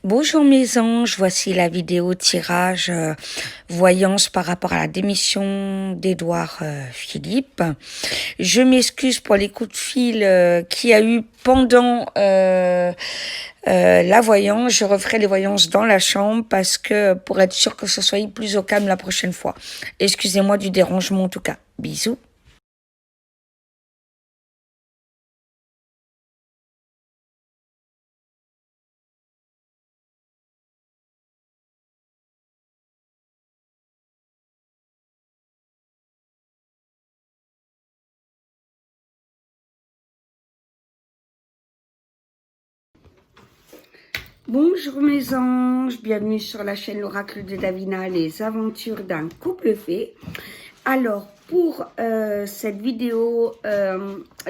Bonjour mes anges, voici la vidéo tirage voyance par rapport à la démission d'Édouard Philippe. Je m'excuse pour les coups de fil qu'il y a eu pendant la voyance. Je referai les voyances dans la chambre parce que pour être sûr que ce soit plus au calme la prochaine fois. Excusez-moi du dérangement en tout cas. Bisous. Bonjour mes anges, bienvenue sur la chaîne L'Oracle de Davina, les aventures d'un couple fait. Alors pour cette vidéo,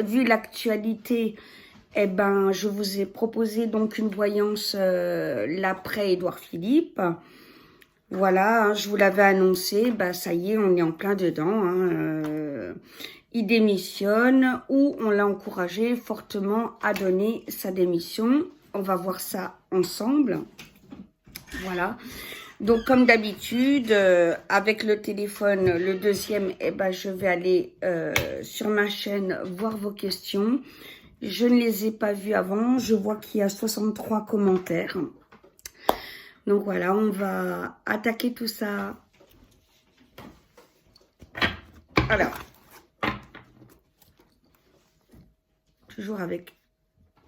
vu l'actualité, eh ben, je vous ai proposé donc une voyance l'après Édouard Philippe. Voilà, hein, je vous l'avais annoncé, bah ça y est, on est en plein dedans. Il démissionne ou on l'a encouragé fortement à donner sa démission. On va voir ça ensemble. Voilà. Donc, comme d'habitude, avec le téléphone, le deuxième, eh ben, je vais aller sur ma chaîne voir vos questions. Je ne les ai pas vues avant. Je vois qu'il y a 63 commentaires. Donc, voilà, on va attaquer tout ça. Alors, toujours avec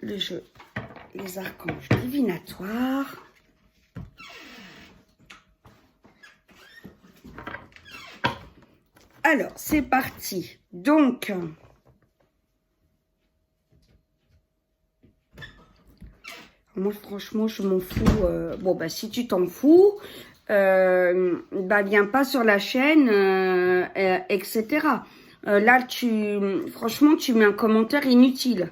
le jeu Les archanges divinatoires. Alors, c'est parti. Donc, moi, franchement, je m'en fous. Bon, bah, si tu t'en fous, bah, viens pas sur la chaîne, etc. Là, franchement, tu mets un commentaire inutile.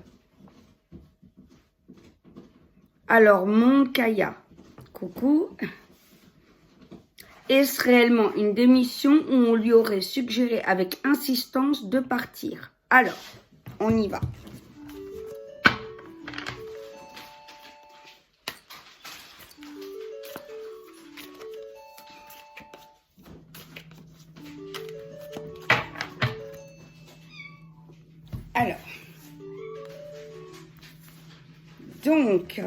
Alors, mon Kaya, coucou. Est-ce réellement une démission où on lui aurait suggéré avec insistance de partir? Alors, on y va. Alors, donc,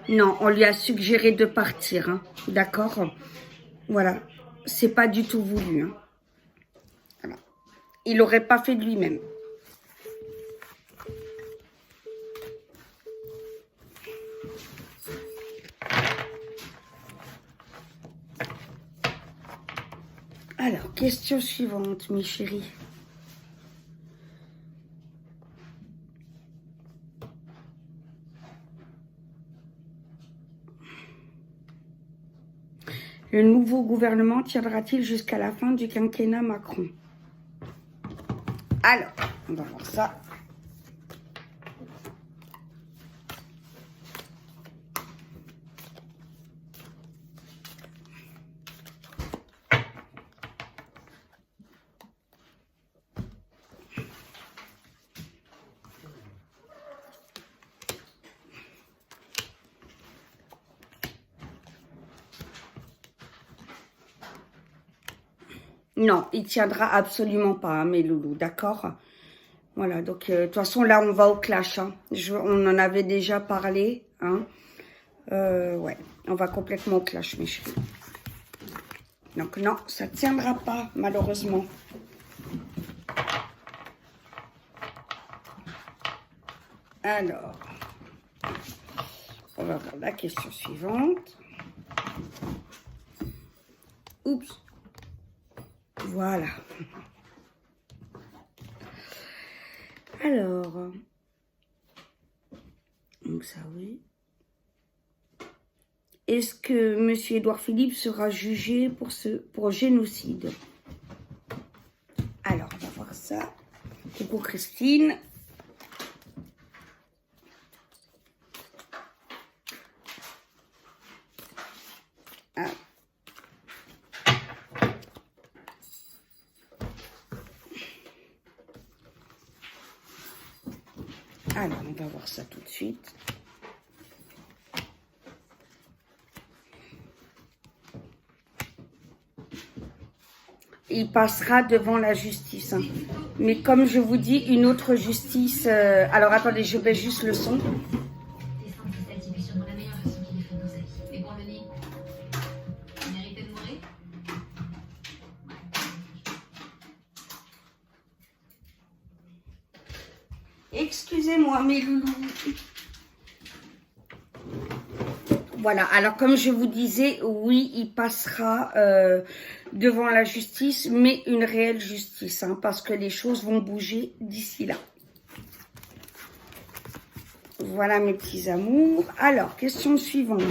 non, on lui a suggéré de partir, hein, d'accord? Voilà, c'est pas du tout voulu. Hein. Voilà. Il n'aurait pas fait de lui-même. Alors, question suivante, mes chéris. Le nouveau gouvernement tiendra-t-il jusqu'à la fin du quinquennat Macron? Alors, on va voir ça. Non, il tiendra absolument pas, hein, mes loulous, d'accord? Voilà, donc de toute façon, là, on va au clash. Hein. On en avait déjà parlé. Hein. Ouais, on va complètement au clash, mes chéris. Donc non, ça ne tiendra pas, malheureusement. Alors, on va voir la question suivante. Oups. Voilà. Alors, donc ça oui. Est-ce que M. Édouard Philippe sera jugé pour génocide? Alors, on va voir ça. Coucou Christine. Ah. Alors, on va voir ça tout de suite. Il passera devant la justice. Hein. Mais comme je vous dis, une autre justice... alors, attendez, je baisse juste le son. Excusez-moi, mes loulous. Voilà, alors comme je vous disais, oui, il passera devant la justice, mais une réelle justice, hein, parce que les choses vont bouger d'ici là. Voilà mes petits amours. Alors, question suivante.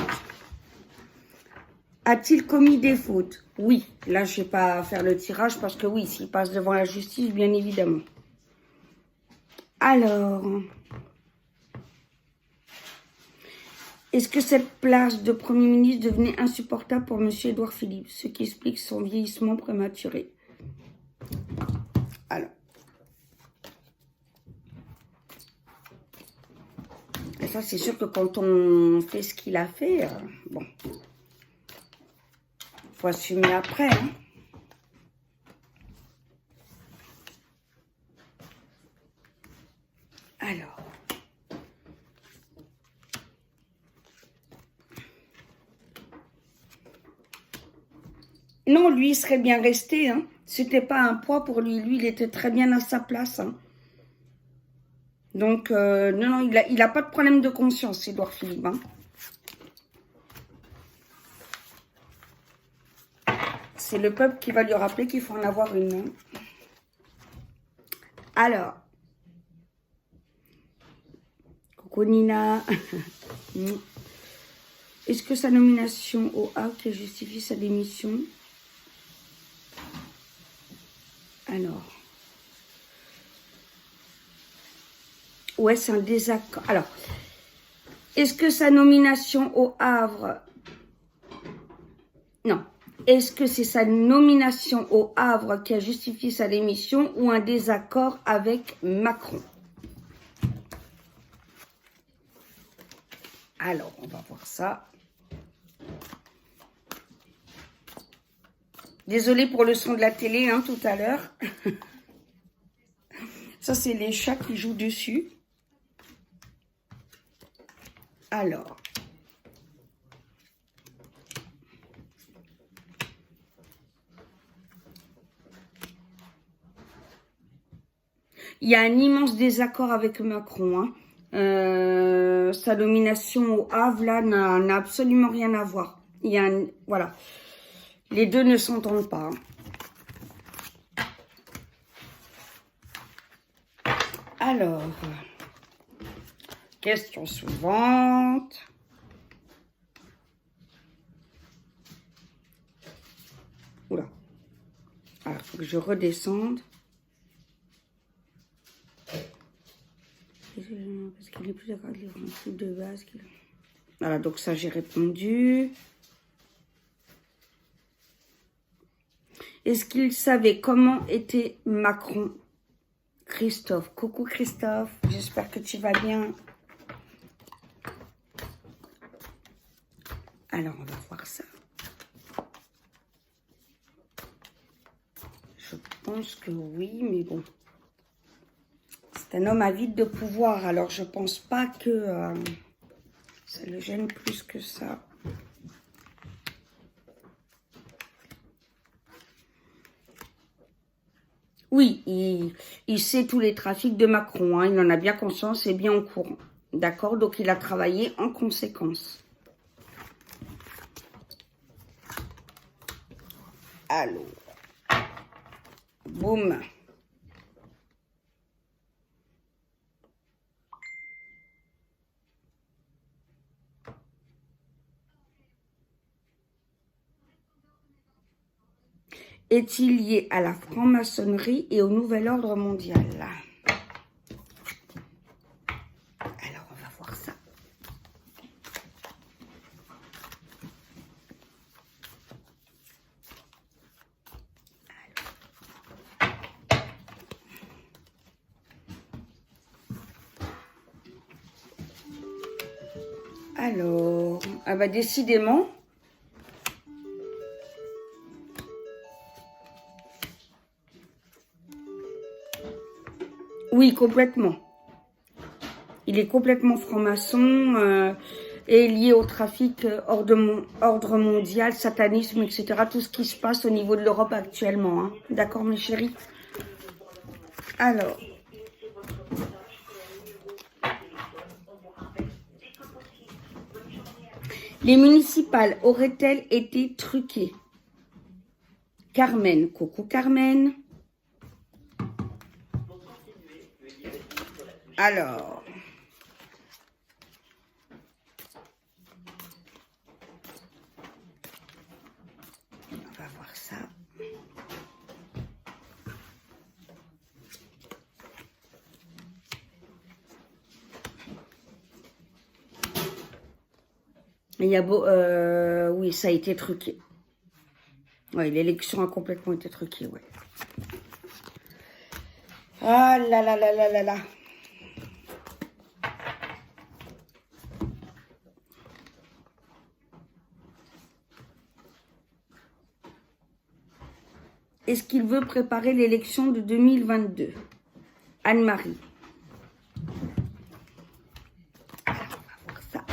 A-t-il commis des fautes? Oui, là je ne vais pas faire le tirage parce que oui, s'il passe devant la justice, bien évidemment. Alors... Est-ce que cette place de Premier ministre devenait insupportable pour M. Édouard Philippe, ce qui explique son vieillissement prématuré? Alors. Et ça, c'est sûr que quand on fait ce qu'il a fait, bon, faut assumer après. Hein. Alors. Non, lui, il serait bien resté. Hein. C'était pas un poids pour lui. Lui, il était très bien à sa place. Hein. Donc, non, il a pas de problème de conscience, Édouard Philippe. Hein. C'est le peuple qui va lui rappeler qu'il faut en avoir une. Hein. Alors. Coucou Nina. Est-ce que sa nomination au Havre qui justifie sa démission? Alors. Ouais, c'est un désaccord. Alors. Est-ce que sa nomination au Havre... Non. Est-ce que c'est sa nomination au Havre qui a justifié sa démission ou un désaccord avec Macron? Alors, on va voir ça. Désolée pour le son de la télé, hein, tout à l'heure. Ça, c'est les chats qui jouent dessus. Alors. Il y a un immense désaccord avec Macron. Hein. Sa nomination au Havre, là, n'a absolument rien à voir. Il y a un... Voilà. Les deux ne s'entendent pas. Alors, question suivante. Oula. Alors, il faut que je redescende. Parce qu'il est plus d'accord avec les principes de base. Voilà, donc ça, j'ai répondu. Est-ce qu'il savait comment était Macron? Christophe. Coucou Christophe, j'espère que tu vas bien. Alors, on va voir ça. Je pense que oui, mais bon. C'est un homme avide de pouvoir, alors je pense pas que ça le gêne plus que ça. Oui, il sait tous les trafics de Macron, hein, il en a bien conscience et bien au courant. D'accord, donc il a travaillé en conséquence. Alors, boum. Est-il lié à la franc-maçonnerie et au nouvel ordre mondial? Alors, on va voir ça. Alors, ah bah décidément. Oui, complètement. Il est complètement franc-maçon et lié au trafic ordre mondial, satanisme, etc. Tout ce qui se passe au niveau de l'Europe actuellement. Hein. D'accord, mes chéris? Alors. Les municipales auraient-elles été truquées? Carmen, coucou Carmen. Alors. On va voir ça. Il y a beau, oui, ça a été truqué. Oui, l'élection a complètement été truquée, ouais. Ah là là là là là là. Est-ce qu'il veut préparer l'élection de 2022? Anne-Marie. Alors, on va voir ça.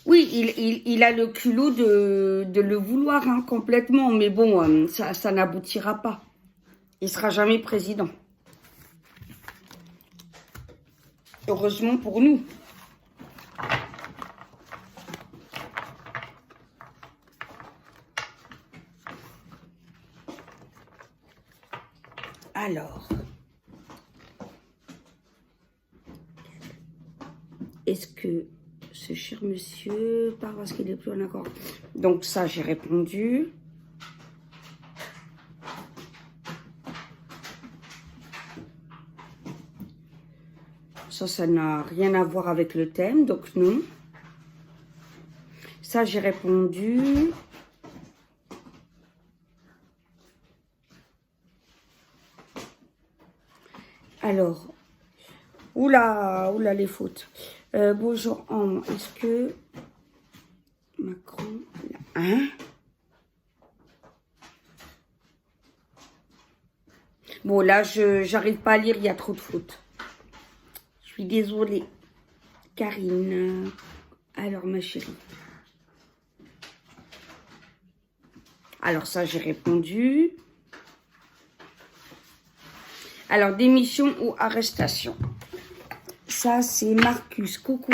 Oui, il a le culot de le vouloir hein, complètement, mais bon, ça n'aboutira pas. Il sera jamais président. Heureusement pour nous. Alors, est-ce que ce cher monsieur part parce qu'il n'est plus en accord? Donc ça, j'ai répondu. Ça n'a rien à voir avec le thème, donc non. Ça, j'ai répondu. Alors, oula, les fautes. Bonjour, est-ce que Macron... Hein? Bon, là, j'arrive pas à lire, il y a trop de fautes. Je suis désolée. Karine. Alors, ma chérie. Alors, ça, j'ai répondu. Alors, démission ou arrestation? Ça, c'est Marcus. Coucou.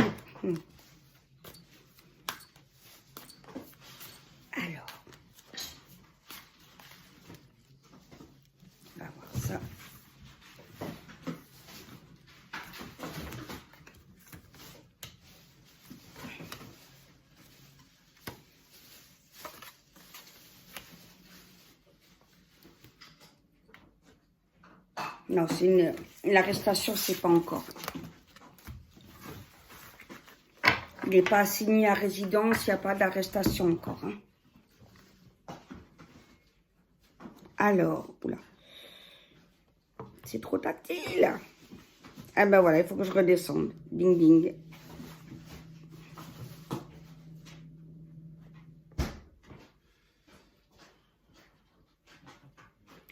Alors. On va voir ça. Non, c'est l'arrestation, c'est pas encore. Il n'est pas assigné à résidence, il n'y a pas d'arrestation encore. Hein. Alors, oula. C'est trop tactile. Ah ben voilà, il faut que je redescende. Ding ding.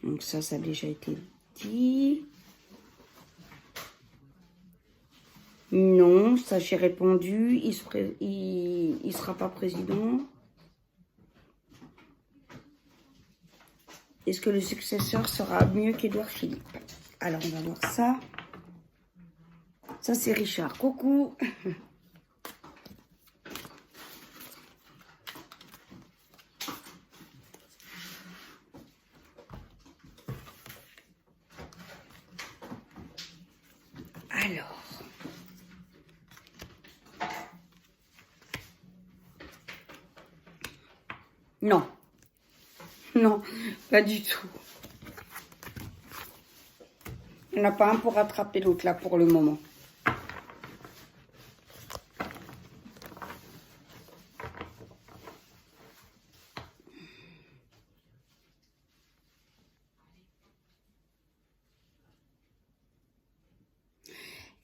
Donc ça a déjà été dit. Non, ça j'ai répondu. Il sera pas président. Est-ce que le successeur sera mieux qu'Édouard Philippe? Alors on va voir ça. Ça c'est Richard. Coucou. Alors. Non. Non, pas du tout. Il n'y en a pas un pour rattraper l'autre, là, pour le moment.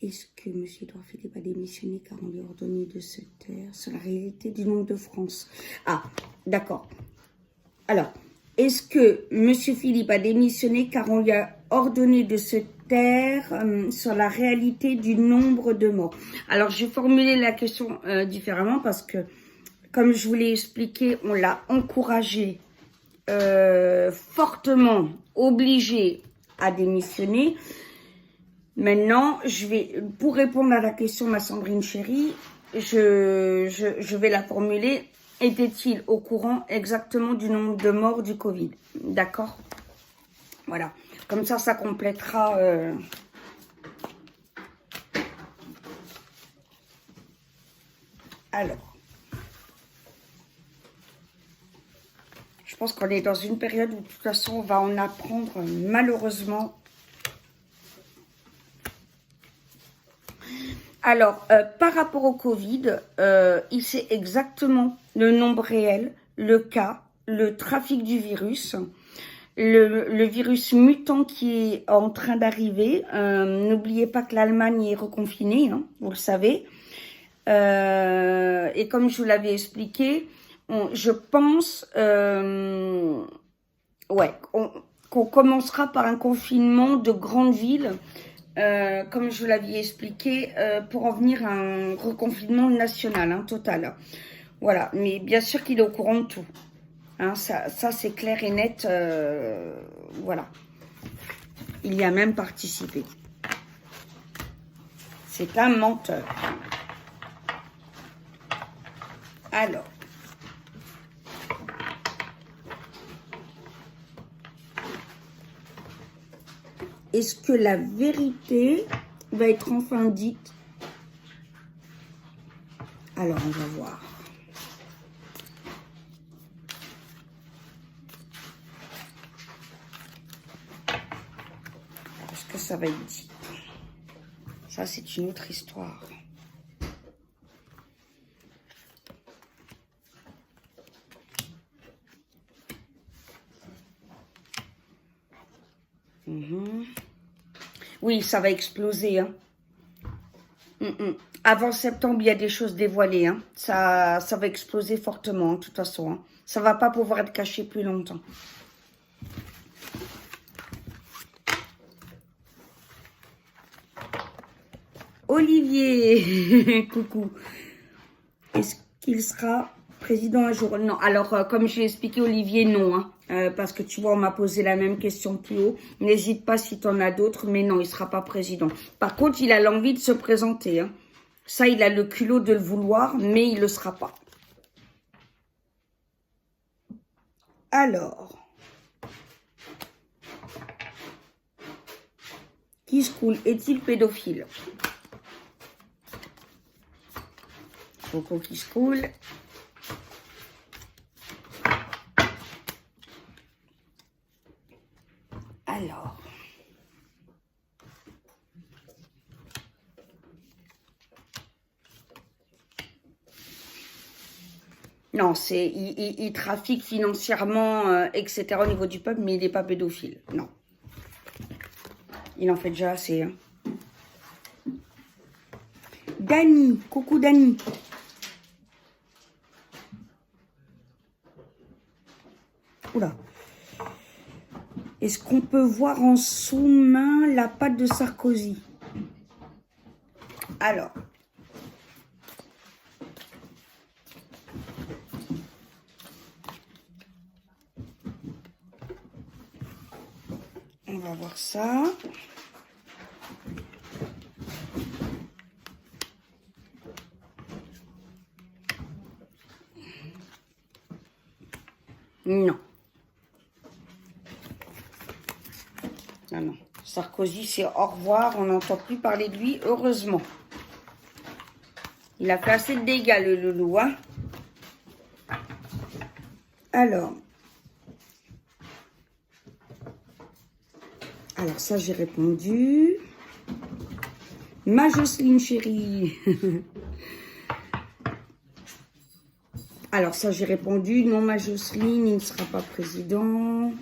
Est-ce que M. Édouard Philippe a démissionné car on lui a ordonné de se taire sur la réalité du nombre de France? Ah, d'accord. Alors, est-ce que M. Philippe a démissionné car on lui a ordonné de se taire sur la réalité du nombre de morts? Alors, je vais formuler la question différemment parce que, comme je vous l'ai expliqué, on l'a encouragé fortement, obligé à démissionner. Maintenant, pour répondre à la question, ma Sandrine chérie, je vais la formuler. Était-il au courant exactement du nombre de morts du Covid? D'accord? Voilà. Comme ça complétera... Alors. Je pense qu'on est dans une période où, de toute façon, on va en apprendre, malheureusement. Alors, par rapport au Covid, il sait exactement le nombre réel, le cas, le trafic du virus, le virus mutant qui est en train d'arriver. N'oubliez pas que l'Allemagne est reconfinée, hein, vous le savez. Et comme je vous l'avais expliqué, je pense qu'on commencera par un confinement de grandes villes. Comme je vous l'avais expliqué, pour en venir à un reconfinement national, hein, total. Voilà, mais bien sûr qu'il est au courant de tout. Hein, ça c'est clair et net. Voilà. Il y a même participé. C'est un menteur. Alors. Est-ce que la vérité va être enfin dite? Alors, on va voir. Est-ce que ça va être dit? Ça, c'est une autre histoire. Oui, ça va exploser. Hein. Avant septembre, il y a des choses dévoilées. Hein. Ça va exploser fortement, hein, de toute façon. Hein. Ça ne va pas pouvoir être caché plus longtemps. Olivier, coucou. Est-ce qu'il sera président un jour? Non, alors comme je l'ai expliqué, Olivier, non. Hein. Parce que tu vois, on m'a posé la même question plus haut. N'hésite pas si tu en as d'autres, mais non, il ne sera pas président. Par contre, il a l'envie de se présenter. Hein. Ça, il a le culot de le vouloir, mais il ne le sera pas. Alors. Kiskoul est-il pédophile? Coco Kiskoul. Alors. Non, il trafique financièrement, etc. au niveau du peuple, mais il n'est pas pédophile. Non. Il en fait déjà assez. Hein. Dani, coucou Dani. Oula. Est-ce qu'on peut voir en sous-main la patte de Sarkozy? Alors. On va voir ça. Non. Non, non. Sarkozy, c'est au revoir. On n'entend plus parler de lui, heureusement. Il a fait assez de dégâts, le loulou. Hein. Alors. Alors ça, j'ai répondu. Ma Jocelyne chérie. Alors ça, j'ai répondu. Non, ma Jocelyne, il ne sera pas président.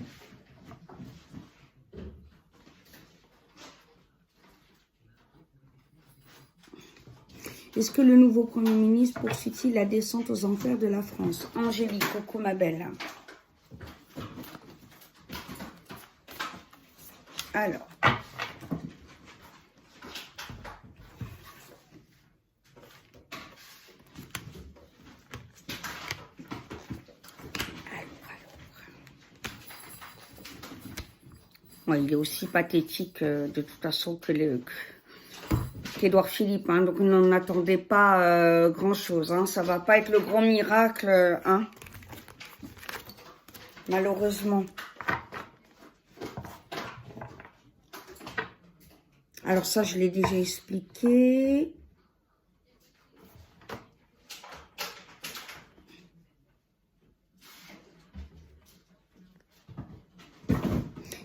Est-ce que le nouveau Premier ministre poursuit-il la descente aux enfers de la France? Angélique, coucou ma belle. Alors. Ouais, il est aussi pathétique de toute façon qu'Édouard Philippe. Hein, donc, on n'en attendait pas grand-chose. Hein, ça va pas être le grand miracle. Hein, malheureusement. Alors ça, je l'ai déjà expliqué.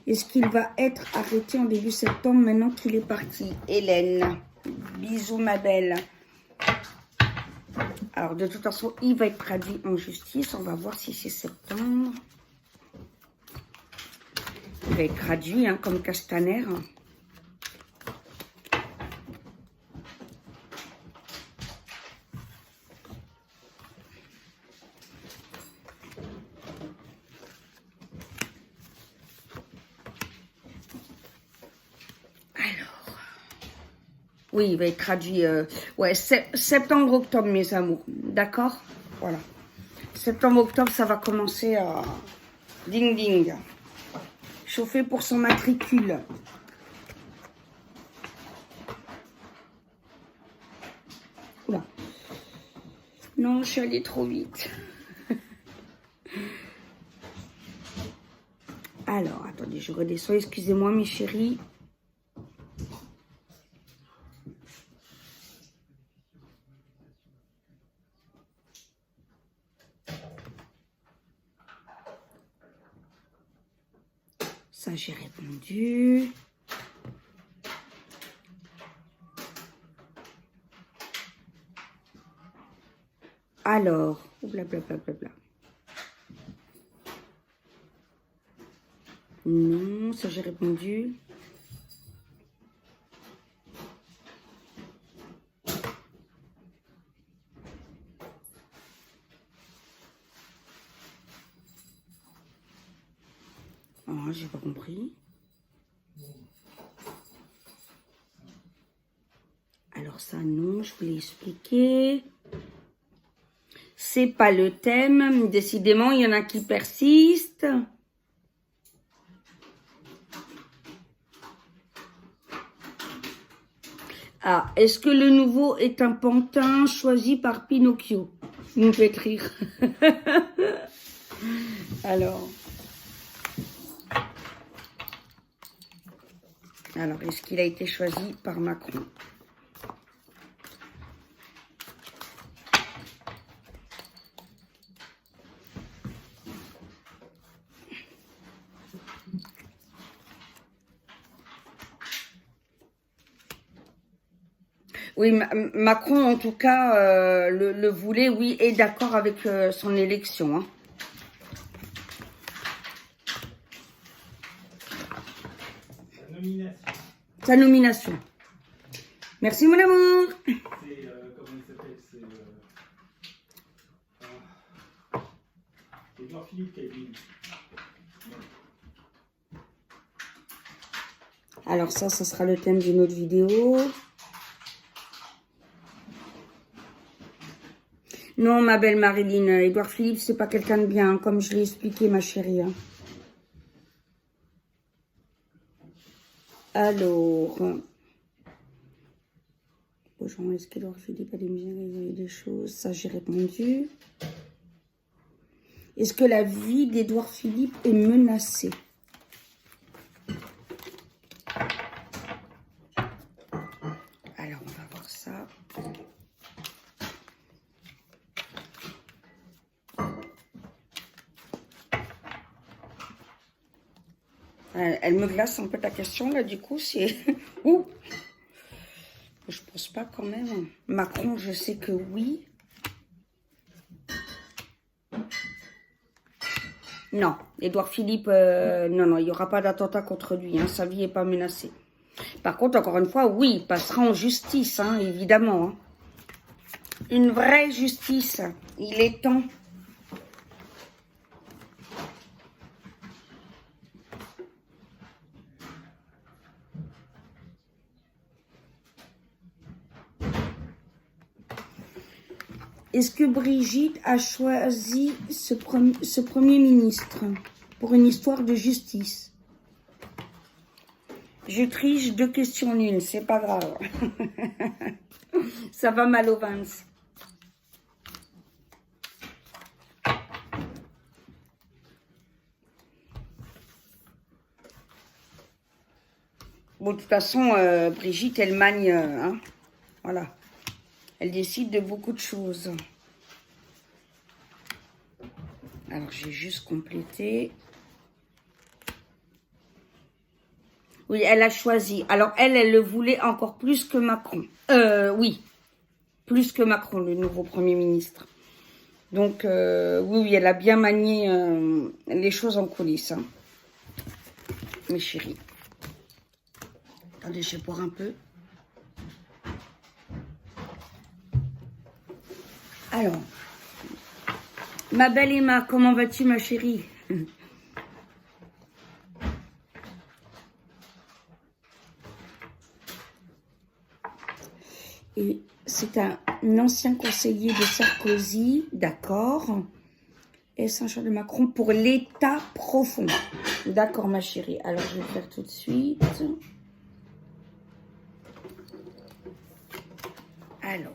Est-ce qu'il va être arrêté en début septembre maintenant qu'il est parti? Hélène, bisous ma belle. Alors de toute façon, il va être traduit en justice. On va voir si c'est septembre. Il va être traduit hein, comme Castaner. Oui, il va être traduit, ouais, septembre-octobre, mes amours, d'accord? Voilà. Septembre-octobre, ça va commencer à ding-ding. Chauffer pour son matricule. Oula. Non, je suis allée trop vite. Alors, attendez, je redescends. Excusez-moi, mes chéris. Ça, j'ai répondu. Alors, blablabla. Non, ça, j'ai répondu. Oh, j'ai pas compris. Alors ça, non, je vous l'ai expliqué. C'est pas le thème. Décidément, il y en a qui persistent. Ah, est-ce que le nouveau est un pantin choisi par Pinocchio? Vous me faites rire. Alors, est-ce qu'il a été choisi par Macron? Oui, Macron, en tout cas, le voulait, oui, est d'accord avec son élection. Hein. Sa nomination. Merci, mon amour. C'est, comment il s'appelle, c'est Édouard Philippe qui a dit. Alors ça sera le thème d'une autre vidéo. Non, ma belle Marilyn, Édouard Philippe, c'est pas quelqu'un de bien, comme je l'ai expliqué, ma chérie. Hein. Alors, bonjour, est-ce qu'Édouard Philippe a des choses? Ça, j'ai répondu. Est-ce que la vie d'Édouard Philippe est menacée? Alors, on va voir ça. Elle me glace un peu ta question, là, du coup, c'est... Ouh. Je pense pas quand même. Macron, je sais que oui. Non, Édouard Philippe, non, non, il n'y aura pas d'attentat contre lui, hein, sa vie n'est pas menacée. Par contre, encore une fois, oui, il passera en justice, hein, évidemment. Hein. Une vraie justice, il est temps. Est-ce que Brigitte a choisi ce Premier ministre pour une histoire de justice? Je triche 2 questions en une, c'est pas grave. Ça va mal au Vance. Bon, de toute façon, Brigitte, elle manie, hein, voilà. Elle décide de beaucoup de choses. Alors, j'ai juste complété. Oui, elle a choisi. Alors, elle le voulait encore plus que Macron. Oui, plus que Macron, le nouveau Premier ministre. Donc, oui, elle a bien manié les choses en coulisses. Hein. Mes chéris. Attendez, je vais boire un peu. Alors, ma belle Emma, comment vas-tu, ma chérie? Et c'est un ancien conseiller de Sarkozy, d'accord. Et Saint-Jean de Macron pour l'état profond. D'accord, ma chérie. Alors, je vais faire tout de suite. Alors.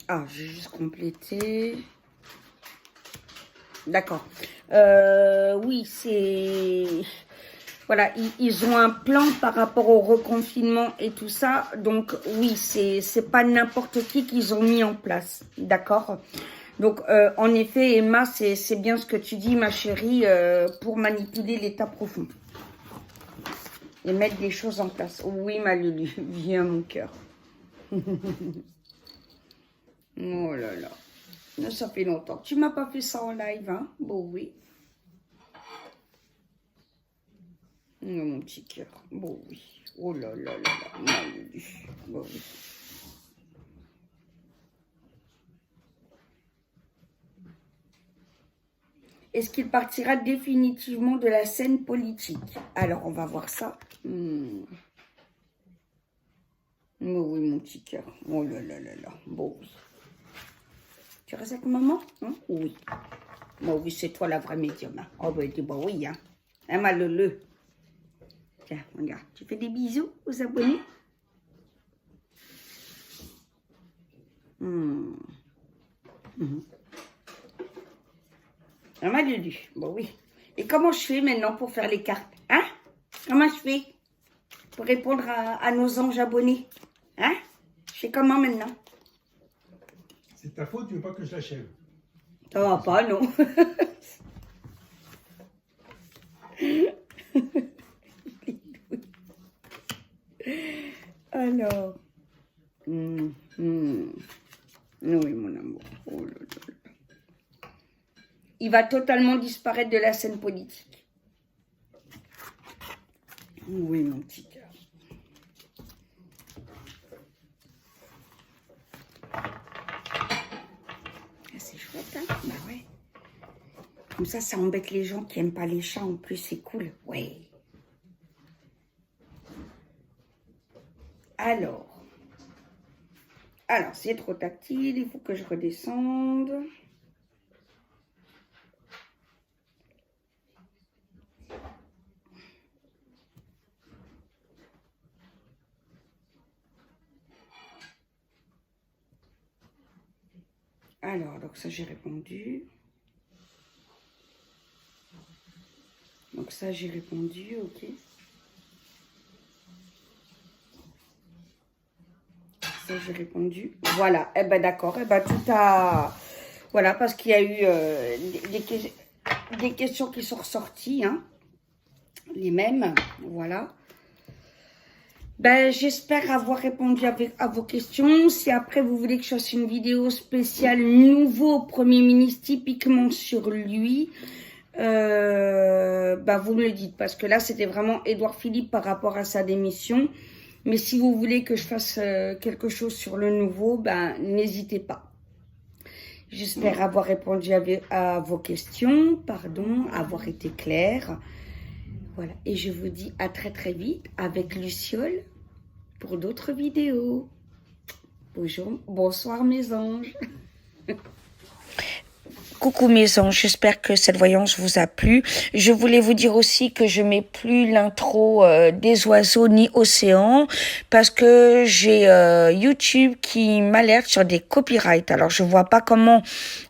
Ah, j'ai juste complété. D'accord. Oui, c'est... Voilà, ils ont un plan par rapport au reconfinement et tout ça. Donc, oui, c'est pas n'importe qui qu'ils ont mis en place. D'accord. Donc, en effet, Emma, c'est bien ce que tu dis, ma chérie, pour manipuler l'état profond. Et mettre des choses en place. Oui, ma Lulu, viens mon cœur. Oh là là. Ça fait longtemps. Tu m'as pas fait ça en live, hein? Bon, oui. Oh, mon petit cœur. Bon, oui. Oh là là là là. Ma Lulu. Bon, oui. Est-ce qu'il partira définitivement de la scène politique? Alors, on va voir ça. Oh oui, mon petit cœur. Oh là là là là. Bon, oui. Tu restes avec maman? Hein? Oui. Bon, oui, c'est toi la vraie médium. Hein? Oh, ben, dis bon, oui, hein. Hein, ma Lulu? Tiens, regarde. Tu fais des bisous aux abonnés? Ah, ma Lulu, bon oui. Et comment je fais maintenant pour faire les cartes? Hein? Comment je fais pour répondre à nos anges abonnés? Hein? Je fais comment maintenant? C'est ta faute, tu veux pas que je l'achève. Ça va pas, non. Alors. Oui, mon amour. Oh là là. Il va totalement disparaître de la scène politique. Oui, mon petit cœur. C'est chouette, hein? Bah ouais. Comme ça embête les gens qui aiment pas les chats. En plus, c'est cool. Ouais. Alors, c'est trop tactile. Il faut que je redescende. Alors, donc ça, j'ai répondu. Donc ça, j'ai répondu, ok. Ça, j'ai répondu. Voilà, eh ben d'accord, eh ben tout a... Voilà, parce qu'il y a eu des questions qui sont ressorties, hein. Les mêmes, voilà. Ben, j'espère avoir répondu à vos questions. Si après vous voulez que je fasse une vidéo spéciale nouveau Premier ministre typiquement sur lui, ben vous me le dites. Parce que là, c'était vraiment Édouard Philippe par rapport à sa démission. Mais si vous voulez que je fasse quelque chose sur le nouveau, ben n'hésitez pas. J'espère avoir répondu à vos questions, pardon, avoir été claire. Voilà, et je vous dis à très très vite avec Luciole pour d'autres vidéos. Bonjour, bonsoir mes anges. Coucou mes anges, j'espère que cette voyance vous a plu. Je voulais vous dire aussi que je mets plus l'intro des oiseaux ni océan parce que j'ai YouTube qui m'alerte sur des copyrights. Alors je vois pas comment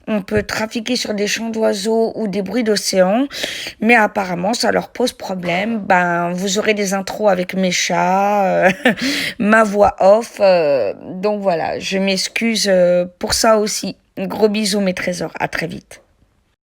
on peut trafiquer sur des chants d'oiseaux ou des bruits d'océan, mais apparemment ça leur pose problème. Ben vous aurez des intros avec mes chats, ma voix off. Donc voilà, je m'excuse pour ça aussi. Gros bisous mes trésors, à très vite.